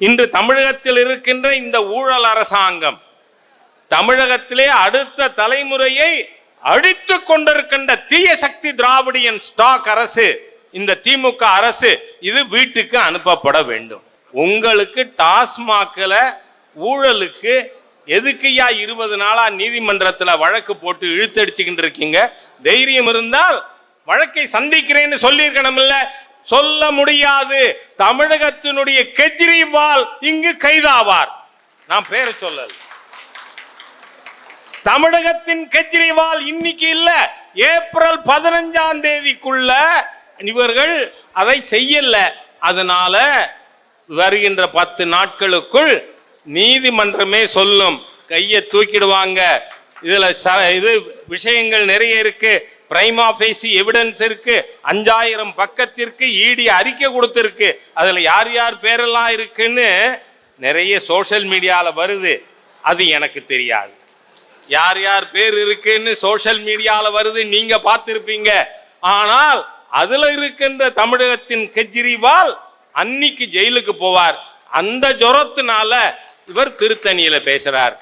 இன்று தமிழகத்தில் இருக்கின்ற இந்த ஊழல் அரசாங்கம் தமிழகத்திலே அடுத்த தலைமுறையை அழித்து கொண்டிருக்கின்ற தீய சக்தி திராவிடியன் ஸ்டாக் அரசு, இந்த திமுக அரசு, இது வீட்டுக்கு அனுப்பப்பட வேண்டும். உங்களுக்கு டாஸ்மாக்ல ஊழலுக்கு எதுக்குயா 20 நாளா நீதிமன்றத்தில் வழக்கு போட்டு இழுத்தடிச்சுக்கிட்டு இருக்கீங்க? தைரியம் இருந்தால் வழக்கை சந்திக்கிறேன்னு சொல்லியிருக்கணும்ல. சொல்ல முடியாது. தமிழகத்தினுடைய கெஜ்ரிவால் இங்கு கைதாவார். நான் பேரை சொல்லல. தமிழகத்தின் கெஜ்ரிவால் இன்னைக்கு இல்ல, ஏப்ரல் 15ஆம் தேதிக்குள்ள இவர்கள் அதை செய்யல. அதனால வருகின்ற 10 நாட்களுக்குள் நீதிமன்றமே சொல்லும், கையை தூக்கிடுவாங்க. இதுல இது விஷயங்கள் நிறைய இருக்கு. பிரைமா ஃபேசி எவிடன்ஸ் இருக்கு. 5000 பக்கத்திற்கு இடி அறிக்கை கொடுத்திருக்கு. அதுல யார் யார் பேரெல்லாம் இருக்குன்னு நிறைய சோஷியல் மீடியால வருது. அது எனக்கு தெரியாது. யார் யார் பேர் இருக்குன்னு சோஷியல் மீடியால வருது, நீங்க பார்த்திருப்பீங்க. ஆனால் அதுல இருக்கின்ற தமிழகத்தின் கெஜ்ரிவால் அன்னைக்கு ஜெயிலுக்கு போவார். அந்த ஜொரத்தினால இவர் திருத்தணியில பேசுறார்.